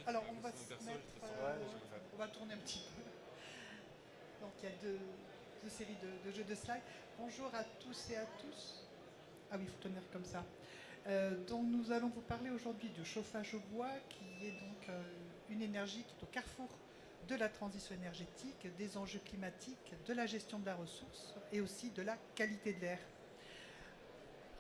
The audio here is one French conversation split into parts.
Alors, on va se mettre, on va tourner un petit peu. Donc, il y a deux séries de jeux de slides. Bonjour à tous et à tous. Ah oui, il faut tenir comme ça. Donc, nous allons vous parler aujourd'hui du chauffage au bois, qui est donc une énergie qui est au carrefour de la transition énergétique, des enjeux climatiques, de la gestion de la ressource et aussi de la qualité de l'air.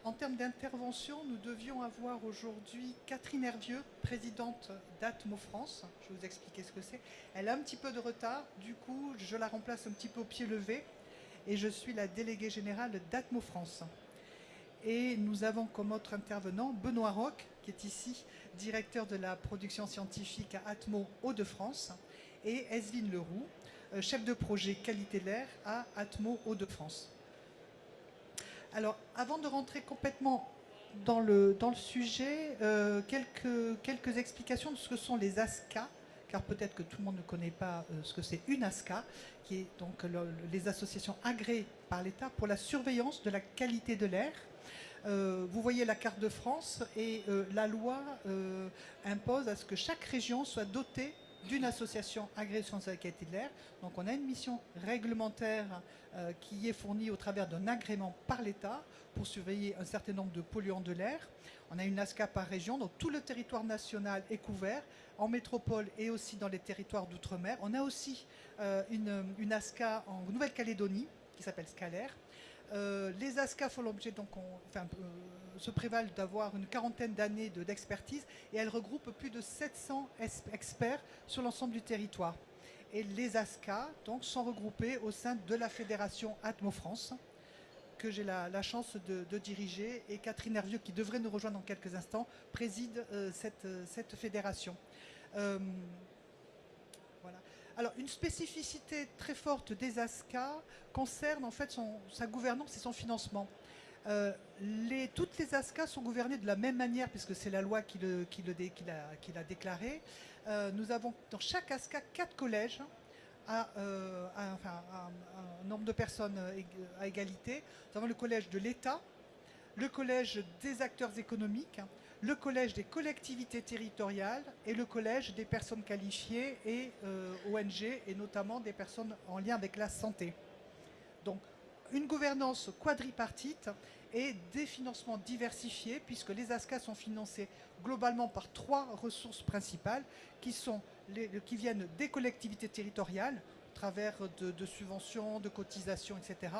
En termes d'intervention, nous devions avoir aujourd'hui Catherine Hervieux, présidente d'Atmo France. Je vais vous expliquer ce que c'est. Elle a un petit peu de retard, du coup, je la remplace un petit peu au pied levé et je suis la déléguée générale d'Atmo France. Et nous avons comme autre intervenant Benoît Roch, qui est ici directeur de la production scientifique à Atmo Hauts-de-France, et Esvine Leroux, chef de projet qualité de l'air à Atmo Hauts-de-France. Alors, avant de rentrer complètement dans le sujet, quelques explications de ce que sont les ASCA, car peut-être que tout le monde ne connaît pas ce que c'est une ASCA, qui est donc les associations agréées par l'État pour la surveillance de la qualité de l'air. Vous voyez la carte de France et la loi impose à ce que chaque région soit dotée d'une association agréée sur la qualité de l'air. Donc on a une mission réglementaire qui est fournie au travers d'un agrément par l'État pour surveiller un certain nombre de polluants de l'air. On a une ASCA par région, donc tout le territoire national est couvert, en métropole et aussi dans les territoires d'outre-mer. On a aussi une ASCA en Nouvelle-Calédonie qui s'appelle Scalair. Les ASCA font l'objet, donc se prévalent d'avoir une quarantaine d'années d'expertise et elles regroupent plus de 700 experts sur l'ensemble du territoire. Et les ASCA donc, sont regroupés au sein de la fédération Atmo France, que j'ai la chance de diriger, et Catherine Hervieux, qui devrait nous rejoindre dans quelques instants, préside cette fédération. Voilà. Alors, une spécificité très forte des ASCA concerne en fait sa gouvernance et son financement. Toutes les ASCA sont gouvernées de la même manière, puisque c'est la loi qui l'a déclaré. Nous avons dans chaque ASCA 4 collèges à un nombre de personnes à égalité. Nous avons le collège de l'État, le collège des acteurs économiques, le collège des collectivités territoriales et le collège des personnes qualifiées et ONG, et notamment des personnes en lien avec la santé. Donc, une gouvernance quadripartite et des financements diversifiés, puisque les ASCA sont financés globalement par 3 ressources principales qui viennent des collectivités territoriales, au travers de subventions, de cotisations, etc.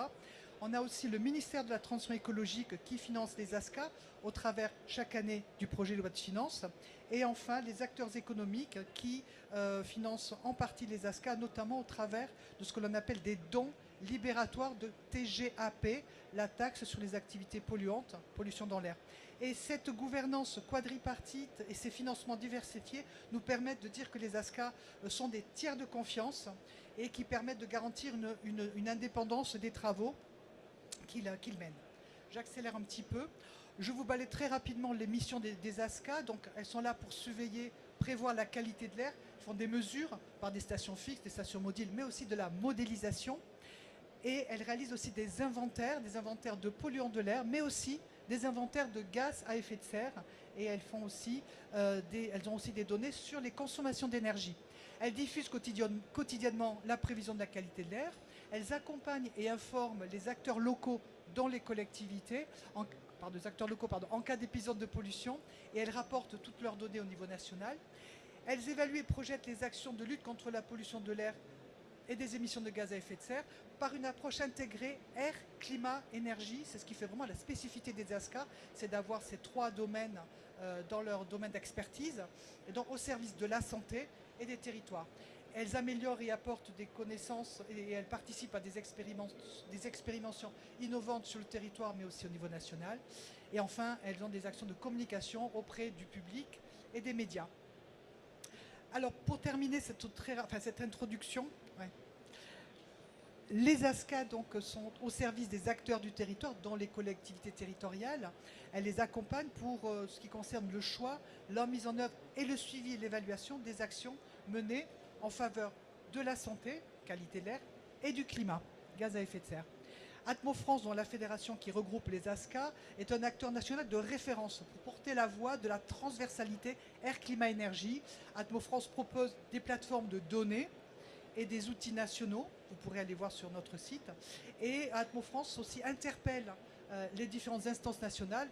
On a aussi le ministère de la Transition écologique qui finance les ASCA au travers chaque année du projet de loi de finances. Et enfin, les acteurs économiques qui financent en partie les ASCA, notamment au travers de ce que l'on appelle des dons libératoire de TGAP, la taxe sur les activités polluantes, pollution dans l'air. Et cette gouvernance quadripartite et ces financements diversifiés nous permettent de dire que les ASCA sont des tiers de confiance et qui permettent de garantir une indépendance des travaux qu'ils mènent. J'accélère un petit peu. Je vous balaie très rapidement les missions des ASCA. Donc, elles sont là pour surveiller, prévoir la qualité de l'air. Ils font des mesures par des stations fixes, des stations mobiles, mais aussi de la modélisation. Et elles réalisent aussi des inventaires de polluants de l'air, mais aussi des inventaires de gaz à effet de serre. Et elles ont aussi des données sur les consommations d'énergie. Elles diffusent quotidiennement la prévision de la qualité de l'air. Elles accompagnent et informent les acteurs locaux dans les collectivités, en cas d'épisode de pollution, et elles rapportent toutes leurs données au niveau national. Elles évaluent et projettent les actions de lutte contre la pollution de l'air et des émissions de gaz à effet de serre par une approche intégrée air, climat, énergie. C'est ce qui fait vraiment la spécificité des ASCA, c'est d'avoir ces 3 domaines dans leur domaine d'expertise, et donc au service de la santé et des territoires. Elles améliorent et apportent des connaissances et elles participent à des expérimentations innovantes sur le territoire, mais aussi au niveau national. Et enfin, elles ont des actions de communication auprès du public et des médias. Alors, pour terminer cette introduction, les ASCA donc, sont au service des acteurs du territoire dans les collectivités territoriales. Elles les accompagnent pour ce qui concerne le choix, la mise en œuvre et le suivi et l'évaluation des actions menées en faveur de la santé, qualité de l'air, et du climat, gaz à effet de serre. Atmo France, dont la fédération qui regroupe les ASCA, est un acteur national de référence pour porter la voix de la transversalité air-climat-énergie. Atmo France propose des plateformes de données et des outils nationaux. Vous pourrez aller voir sur notre site. Et Atmo France aussi interpelle les différentes instances nationales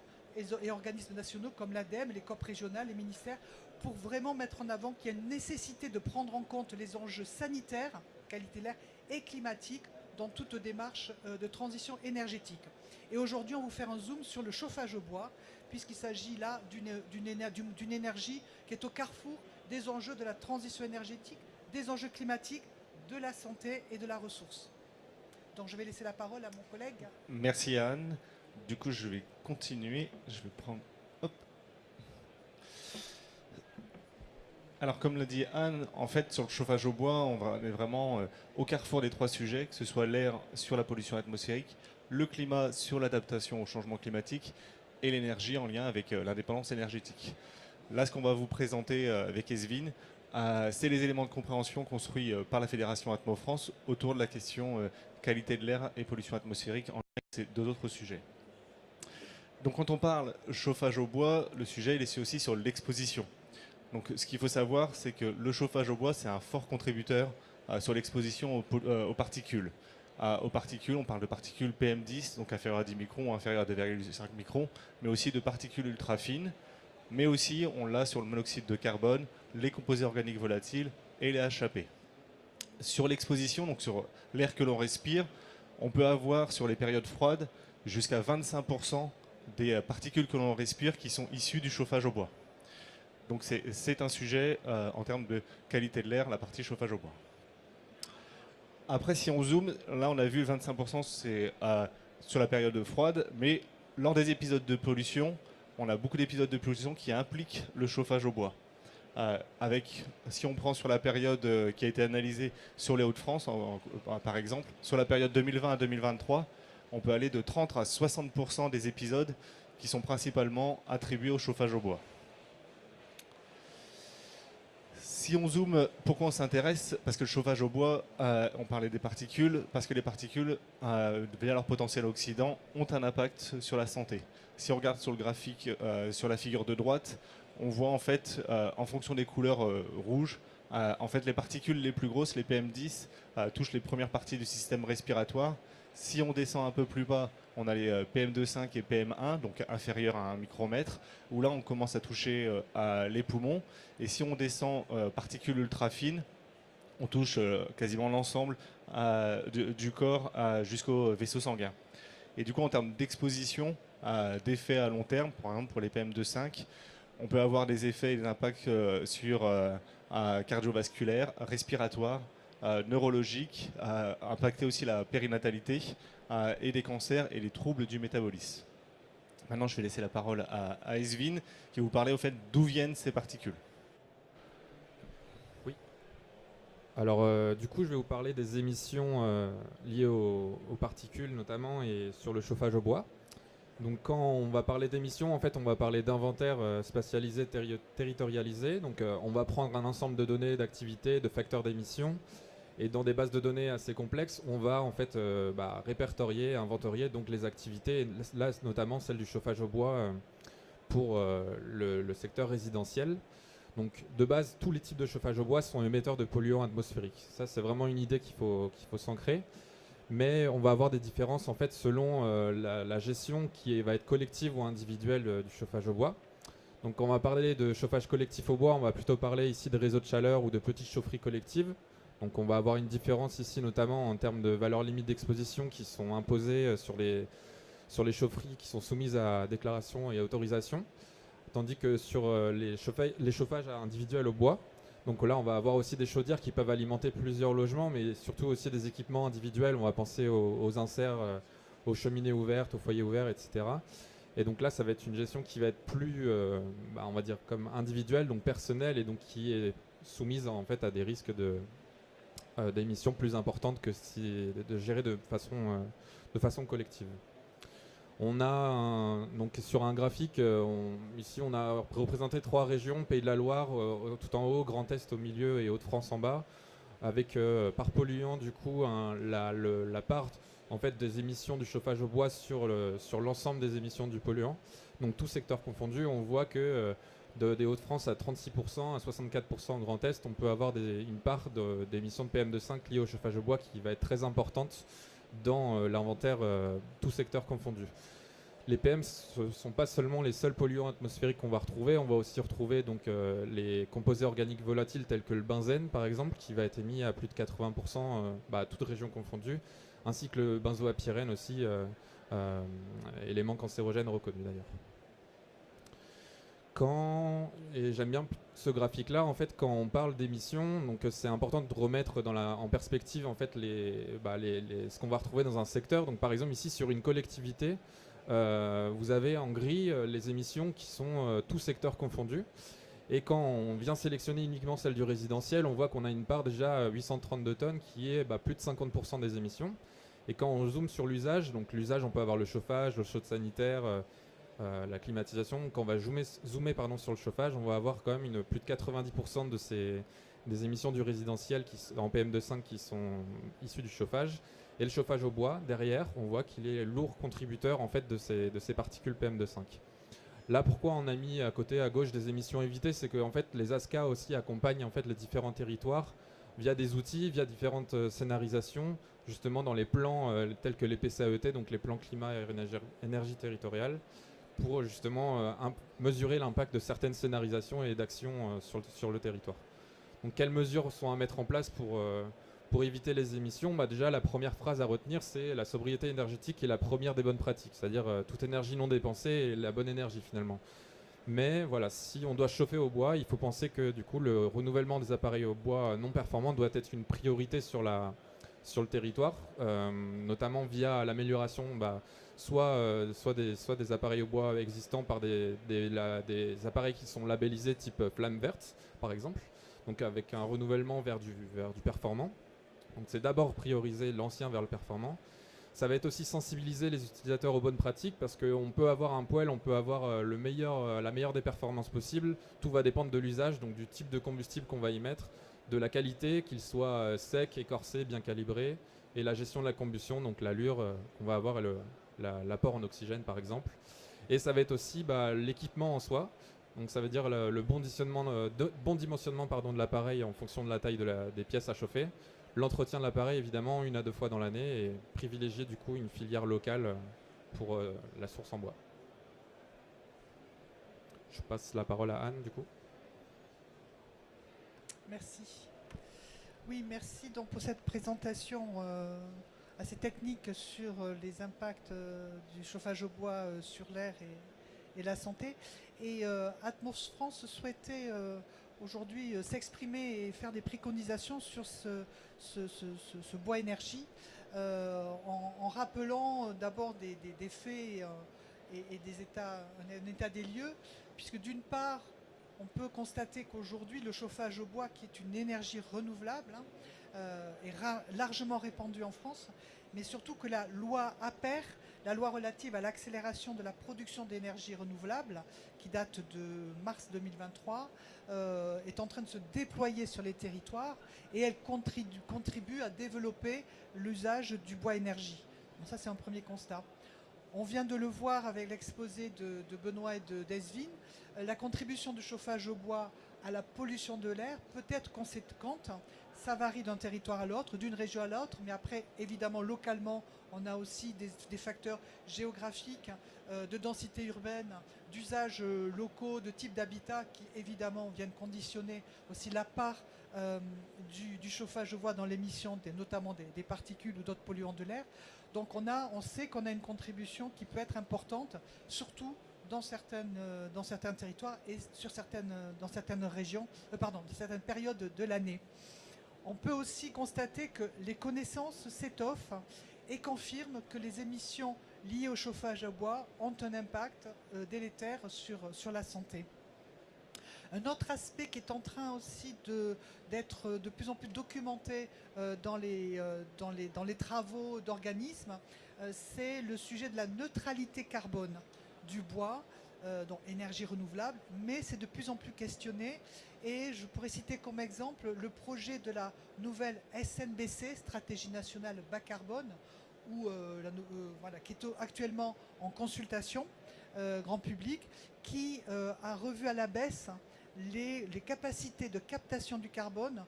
et organismes nationaux comme l'ADEME, les COP régionales, les ministères, pour vraiment mettre en avant qu'il y a une nécessité de prendre en compte les enjeux sanitaires, qualité de l'air et climatiques dans toute démarche de transition énergétique. Et aujourd'hui, on va vous faire un zoom sur le chauffage au bois, puisqu'il s'agit là d'une énergie qui est au carrefour des enjeux de la transition énergétique, des enjeux climatiques, de la santé et de la ressource. Donc je vais laisser la parole à mon collègue. Merci Anne. Du coup, je vais continuer. Je vais prendre... Hop. Alors, comme l'a dit Anne, en fait, sur le chauffage au bois, on est vraiment au carrefour des 3 sujets, que ce soit l'air sur la pollution atmosphérique, le climat sur l'adaptation au changement climatique et l'énergie en lien avec l'indépendance énergétique. Là, ce qu'on va vous présenter avec Esvin, c'est les éléments de compréhension construits par la Fédération Atmo France autour de la question qualité de l'air et pollution atmosphérique en lien avec ces 2 autres sujets. Donc quand on parle chauffage au bois, le sujet il est aussi sur l'exposition. Donc ce qu'il faut savoir, c'est que le chauffage au bois, c'est un fort contributeur sur l'exposition aux particules. Aux particules, on parle de particules PM10, donc inférieures à 10 microns ou inférieures à 2,5 microns, mais aussi de particules ultra fines, mais aussi, on l'a sur le monoxyde de carbone, les composés organiques volatiles et les HAP. Sur l'exposition, donc sur l'air que l'on respire, on peut avoir sur les périodes froides jusqu'à 25% des particules que l'on respire qui sont issues du chauffage au bois. Donc c'est un sujet en termes de qualité de l'air, la partie chauffage au bois. Après, si on zoome, là on a vu 25% c'est sur la période froide, mais lors des épisodes de pollution, on a beaucoup d'épisodes de pollution qui impliquent le chauffage au bois. Si on prend sur la période qui a été analysée sur les Hauts-de-France, par exemple, sur la période 2020 à 2023, on peut aller de 30 à 60% des épisodes qui sont principalement attribués au chauffage au bois. Si on zoome, pourquoi on s'intéresse? Parce que le chauffage au bois, on parlait des particules, parce que les particules, via leur potentiel oxydant, ont un impact sur la santé. Si on regarde sur le graphique, sur la figure de droite, on voit en fait, en fonction des couleurs rouges, en fait les particules les plus grosses, les PM10, touchent les premières parties du système respiratoire. Si on descend un peu plus bas, on a les PM2,5 et PM1, donc inférieurs à 1 micromètre, où là on commence à toucher les poumons. Et si on descend particules ultra fines, on touche quasiment l'ensemble du corps jusqu'au vaisseau sanguin. Et du coup, en termes d'exposition, d'effets à long terme, par exemple pour les PM2,5, on peut avoir des effets et des impacts sur cardiovasculaires, respiratoires, neurologiques, impacter aussi la périnatalité et des cancers et les troubles du métabolisme. Maintenant, je vais laisser la parole à Esvin qui va vous parler au fait d'où viennent ces particules. Oui. Alors, du coup, je vais vous parler des émissions liées aux particules notamment et sur le chauffage au bois. Donc, quand on va parler d'émissions, en fait, on va parler d'inventaire spatialisé, territorialisé. Donc, on va prendre un ensemble de données, d'activités, de facteurs d'émission. Et dans des bases de données assez complexes, on va en fait répertorier, inventorier donc les activités, là notamment celle du chauffage au bois pour le secteur résidentiel. Donc de base, tous les types de chauffage au bois sont émetteurs de polluants atmosphériques. Ça, c'est vraiment une idée qu'il faut s'ancrer. Mais on va avoir des différences en fait selon la gestion qui va être collective ou individuelle du chauffage au bois. Donc quand on va parler de chauffage collectif au bois, on va plutôt parler ici de réseaux de chaleur ou de petites chaufferies collectives. Donc on va avoir une différence ici notamment en termes de valeurs limites d'exposition qui sont imposées sur les chaufferies qui sont soumises à déclaration et à autorisation. Tandis que sur les chauffages individuels au bois, donc là on va avoir aussi des chaudières qui peuvent alimenter plusieurs logements, mais surtout aussi des équipements individuels. On va penser aux inserts, aux cheminées ouvertes, aux foyers ouverts, etc. Et donc là ça va être une gestion qui va être plus, on va dire comme individuelle, donc personnelle, et donc qui est soumise en fait à des risques d'émissions plus importantes que de gérer de façon collective. On a donc sur un graphique, ici on a représenté 3 régions, Pays de la Loire tout en haut, Grand Est au milieu et Hauts-de-France en bas, avec par polluant du coup la part en fait, des émissions du chauffage au bois sur l'ensemble des émissions du polluant. Donc tout secteur confondu, on voit que des Hauts-de-France à 36%, à 64% en Grand Est, on peut avoir une part d'émissions de PM2,5 liées au chauffage au bois qui va être très importante dans l'inventaire tout secteur confondu. Les PM ne sont pas seulement les seuls polluants atmosphériques qu'on va retrouver, on va aussi retrouver donc, les composés organiques volatiles tels que le benzène par exemple, qui va être émis à plus de 80%, toutes régions confondues, ainsi que le benzoapyrène aussi, élément cancérogène reconnu d'ailleurs. Et j'aime bien ce graphique-là, en fait, quand on parle d'émissions, donc c'est important de remettre en perspective en fait ce qu'on va retrouver dans un secteur. Donc par exemple ici sur une collectivité, vous avez en gris les émissions qui sont tous secteurs confondus. Et quand on vient sélectionner uniquement celle du résidentiel, on voit qu'on a une part déjà 832 tonnes qui est plus de 50% des émissions. Et quand on zoome sur l'usage, donc l'usage, on peut avoir le chauffage, le chaude sanitaire, la climatisation. Quand on va zoomer sur le chauffage, on va avoir quand même plus de 90% des émissions du résidentiel en PM2,5 qui sont issues du chauffage. Et le chauffage au bois, derrière, on voit qu'il est lourd contributeur en fait, de ces particules PM2,5. Là, pourquoi on a mis à côté, à gauche, des émissions évitées, c'est que en fait, les ASCA aussi accompagnent en fait, les différents territoires via des outils, via différentes scénarisations, justement dans les plans tels que les PCAET, donc les plans climat et énergie territoriale, pour justement mesurer l'impact de certaines scénarisations et d'actions sur le territoire. Donc quelles mesures sont à mettre en place pour éviter les émissions? Déjà, la première phrase à retenir, c'est la sobriété énergétique est la première des bonnes pratiques, c'est-à-dire toute énergie non dépensée est la bonne énergie finalement. Mais voilà, si on doit chauffer au bois, il faut penser que du coup, le renouvellement des appareils au bois non performants doit être une priorité sur le territoire, notamment via l'amélioration soit des appareils au bois existants par des appareils qui sont labellisés type flamme verte, par exemple, donc avec un renouvellement vers du performant. Donc c'est d'abord prioriser l'ancien vers le performant. Ça va être aussi sensibiliser les utilisateurs aux bonnes pratiques parce qu'on peut avoir un poêle, on peut avoir la meilleure des performances possibles. Tout va dépendre de l'usage, donc du type de combustible qu'on va y mettre, de la qualité, qu'il soit sec, écorcé, bien calibré, et la gestion de la combustion, donc l'allure qu'on va avoir et l'apport en oxygène par exemple. Et ça va être aussi l'équipement en soi. Donc ça veut dire le bon dimensionnement de l'appareil en fonction de la taille des pièces à chauffer. L'entretien de l'appareil, évidemment, 1 à 2 fois dans l'année et privilégier du coup une filière locale pour la source en bois. Je passe la parole à Anne, du coup. Merci. Oui, merci donc pour cette présentation assez technique sur les impacts du chauffage au bois sur l'air et la santé. Et Atmos France souhaitait aujourd'hui s'exprimer et faire des préconisations sur ce bois énergie en rappelant d'abord des faits et un état des lieux, puisque d'une part, on peut constater qu'aujourd'hui, le chauffage au bois, qui est une énergie renouvelable, est largement répandue en France, mais surtout que la loi APER, la loi relative à l'accélération de la production d'énergie renouvelable, qui date de mars 2023, est en train de se déployer sur les territoires et elle contribue à développer l'usage du bois énergie. Donc ça, c'est un premier constat. On vient de le voir avec l'exposé de Benoît et d'Esvin. La contribution du chauffage au bois à la pollution de l'air peut être conséquente. Ça varie d'un territoire à l'autre, d'une région à l'autre, mais après, évidemment, localement, on a aussi des facteurs géographiques, de densité urbaine, d'usages locaux, de type d'habitat qui, évidemment, viennent conditionner aussi la part du chauffage au bois dans l'émission, notamment des particules ou d'autres polluants de l'air. Donc on sait qu'on a une contribution qui peut être importante, surtout dans certains territoires et dans certaines régions, dans certaines périodes de l'année. On peut aussi constater que les connaissances s'étoffent et confirment que les émissions liées au chauffage à bois ont un impact délétère sur la santé. Un autre aspect qui est en train aussi d'être de plus en plus documenté dans les travaux d'organismes, c'est le sujet de la neutralité carbone du bois, donc énergie renouvelable, mais c'est de plus en plus questionné. Et je pourrais citer comme exemple le projet de la nouvelle SNBC, Stratégie nationale bas carbone, ou voilà, qui est actuellement en consultation grand public, qui a revu à la baisse les capacités de captation du carbone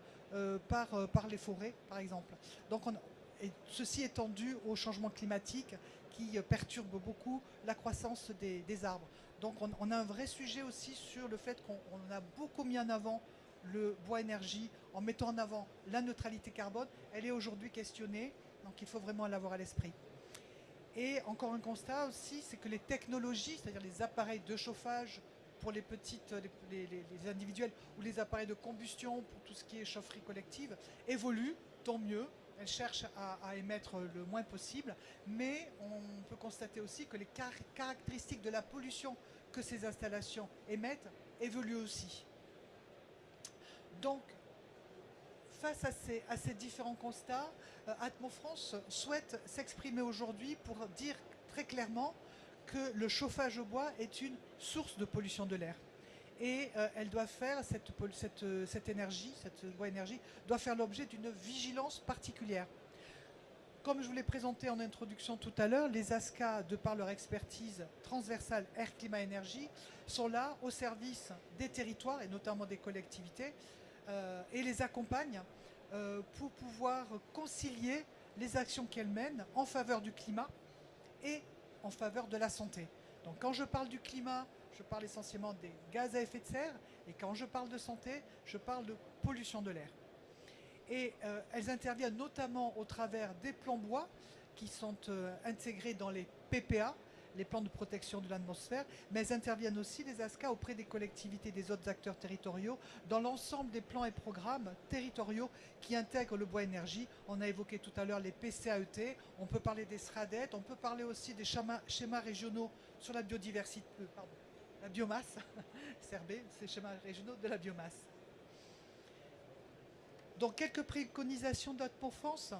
par les forêts, par exemple. Donc et ceci est dû au changement climatique qui perturbe beaucoup la croissance des arbres. Donc on a un vrai sujet aussi sur le fait qu'on a beaucoup mis en avant le bois énergie en mettant en avant la neutralité carbone. Elle est aujourd'hui questionnée, donc il faut vraiment l'avoir à l'esprit. Et encore un constat aussi, c'est que les technologies, c'est-à-dire les appareils de chauffage pour les petites, les individuels, ou les appareils de combustion pour tout ce qui est chaufferie collective, évoluent, tant mieux. Elles cherchent à émettre le moins possible, mais on peut constater aussi que les caractéristiques de la pollution que ces installations émettent évoluent aussi. Donc, face à ces différents constats, Atmo France souhaite s'exprimer aujourd'hui pour dire très clairement que le chauffage au bois est une source de pollution de l'air. Et elle doit faire, cette énergie, cette bois énergie, doit faire l'objet d'une vigilance particulière. Comme je vous l'ai présenté en introduction tout à l'heure, les ASCA, de par leur expertise transversale air, climat, énergie, sont là au service des territoires et notamment des collectivités et les accompagnent pour pouvoir concilier les actions qu'elles mènent en faveur du climat et en faveur de la santé. Donc quand je parle du climat, je parle essentiellement des gaz à effet de serre, et quand je parle de santé, je parle de pollution de l'air. Et elles interviennent notamment au travers des plans bois qui sont intégrés dans les PPA, les plans de protection de l'atmosphère, mais elles interviennent aussi, les ASCA, auprès des collectivités et des autres acteurs territoriaux dans l'ensemble des plans et programmes territoriaux qui intègrent le bois énergie. On a évoqué tout à l'heure les PCAET, on peut parler des SRADET, on peut parler aussi des schémas régionaux sur la biodiversité, la biomasse, CRB, c'est schémas régionaux de la biomasse. Donc quelques préconisations d'Atmo France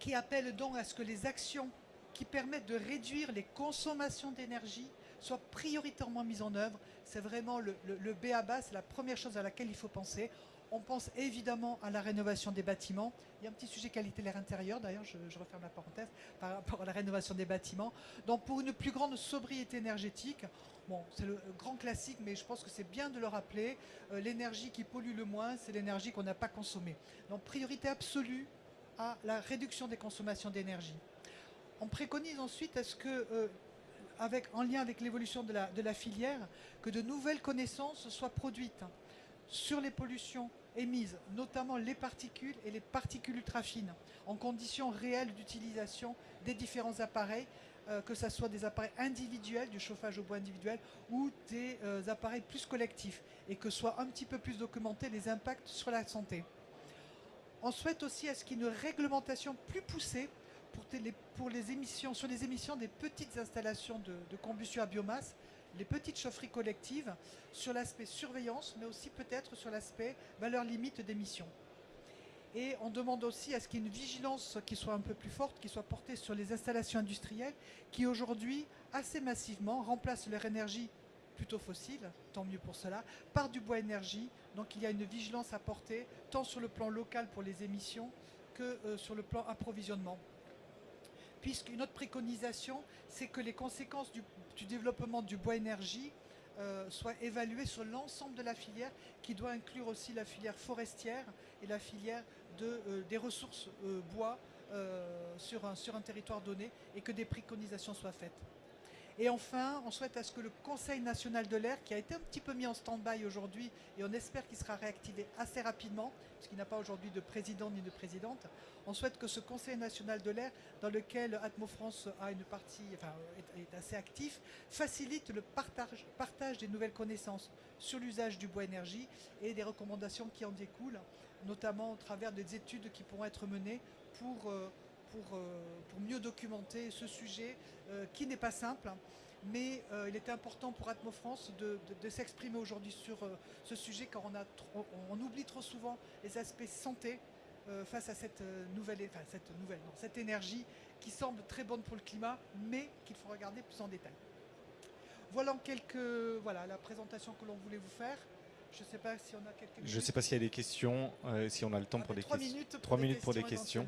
qui appellent donc à ce que les actions qui permettent de réduire les consommations d'énergie soient prioritairement mises en œuvre. C'est vraiment le b.a.-ba, c'est la première chose à laquelle il faut penser. On pense évidemment à la rénovation des bâtiments. Il y a un petit sujet qualité de l'air intérieur, d'ailleurs, je referme la parenthèse, par rapport à la rénovation des bâtiments. Donc pour une plus grande sobriété énergétique, bon, c'est le grand classique, mais je pense que c'est bien de le rappeler, l'énergie qui pollue le moins, c'est l'énergie qu'on n'a pas consommée. Donc priorité absolue à la réduction des consommations d'énergie. On préconise ensuite à ce que, en lien avec l'évolution de la filière, que de nouvelles connaissances soient produites sur les pollutions émises, notamment les particules et les particules ultra-fines, en conditions réelles d'utilisation des différents appareils, que ce soit des appareils individuels, du chauffage au bois individuel, ou des appareils plus collectifs, et que soient un petit peu plus documentés les impacts sur la santé. On souhaite aussi à ce qu'il y ait une réglementation plus poussée pour les émissions, sur les émissions des petites installations de combustion à biomasse, les petites chaufferies collectives, sur l'aspect surveillance, mais aussi peut-être sur l'aspect valeur limite d'émissions. Et on demande aussi à ce qu'il y ait une vigilance qui soit un peu plus forte, qui soit portée sur les installations industrielles, qui aujourd'hui, assez massivement, remplacent leur énergie plutôt fossile, tant mieux pour cela, par du bois énergie. Donc il y a une vigilance à porter, tant sur le plan local pour les émissions, que sur le plan approvisionnement. Puisqu'une autre préconisation, c'est que les conséquences du développement du bois énergie soient évaluées sur l'ensemble de la filière, qui doit inclure aussi la filière forestière et la filière des ressources bois sur un territoire donné, et que des préconisations soient faites. Et enfin, on souhaite à ce que le Conseil national de l'air, qui a été un petit peu mis en stand-by aujourd'hui, et on espère qu'il sera réactivé assez rapidement, puisqu'il n'a pas aujourd'hui de président ni de présidente, on souhaite que ce Conseil national de l'air, dans lequel Atmo France a une partie, est assez actif, facilite le partage des nouvelles connaissances sur l'usage du bois énergie et des recommandations qui en découlent, notamment au travers des études qui pourront être menées pour mieux documenter ce sujet qui n'est pas simple, mais il était important pour Atmo France de s'exprimer aujourd'hui sur ce sujet, car on oublie trop souvent les aspects santé face à cette énergie qui semble très bonne pour le climat, mais qu'il faut regarder plus en détail. Voilà la présentation que l'on voulait vous faire. Je ne sais pas si on a quelques minutes. Je ne sais pas s'il y a des questions, si on a le temps pour des questions. 3 minutes pour des questions.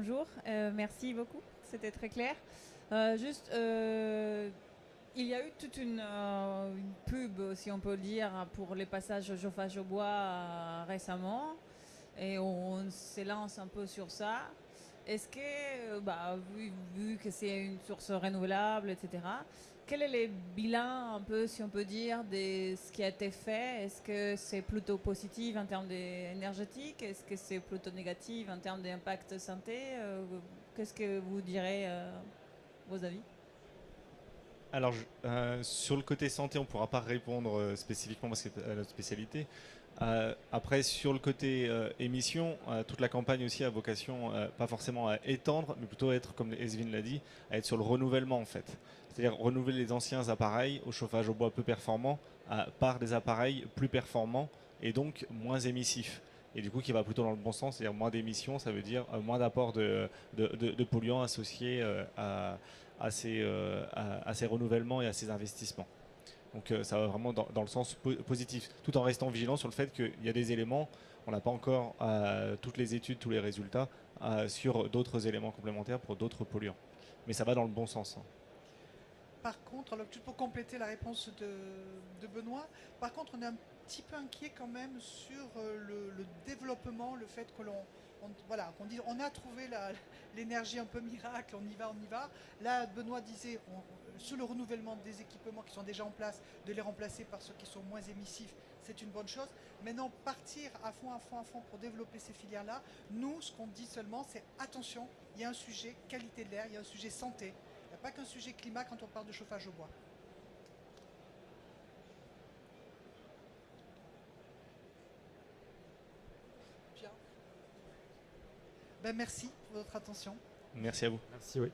bonjour. Merci beaucoup. C'était très clair. Il y a eu toute une pub, si on peut le dire, pour les passages au chauffage au bois récemment. Et on s'élance un peu sur ça. Est-ce que, vu que c'est une source renouvelable, etc., quel est le bilan, un peu, si on peut dire, de ce qui a été fait? Est-ce que c'est plutôt positif en termes énergétiques? Est-ce que c'est plutôt négatif en termes d'impact santé? Qu'est-ce que vous direz, vos avis? Alors, sur le côté santé, on ne pourra pas répondre spécifiquement parce que c'est notre spécialité. Après, sur le côté émission, toute la campagne aussi a vocation, pas forcément à étendre, mais plutôt à être, comme Esvin l'a dit, à être sur le renouvellement en fait. C'est-à-dire renouveler les anciens appareils au chauffage au bois peu performants par des appareils plus performants et donc moins émissifs. Et du coup, qui va plutôt dans le bon sens, c'est-à-dire moins d'émissions, ça veut dire moins d'apport de polluants associés à ces renouvellements et à ces investissements. Donc ça va vraiment dans le sens positif, tout en restant vigilant sur le fait qu'il y a des éléments, on n'a pas encore toutes les études, tous les résultats sur d'autres éléments complémentaires pour d'autres polluants. Mais ça va dans le bon sens. Hein. Par contre, alors, juste pour compléter la réponse de Benoît, par contre, on est un petit peu inquiet quand même sur le développement, le fait que voilà, qu'on dit on a trouvé l'énergie un peu miracle, on y va. Là, Benoît disait, sur le renouvellement des équipements qui sont déjà en place, de les remplacer par ceux qui sont moins émissifs, c'est une bonne chose. Maintenant, partir à fond pour développer ces filières-là, nous, ce qu'on dit seulement, c'est attention, il y a un sujet qualité de l'air, il y a un sujet santé. Il n'y a pas qu'un sujet climat quand on parle de chauffage au bois. Bien. Ben merci pour votre attention. Merci à vous. Merci, oui.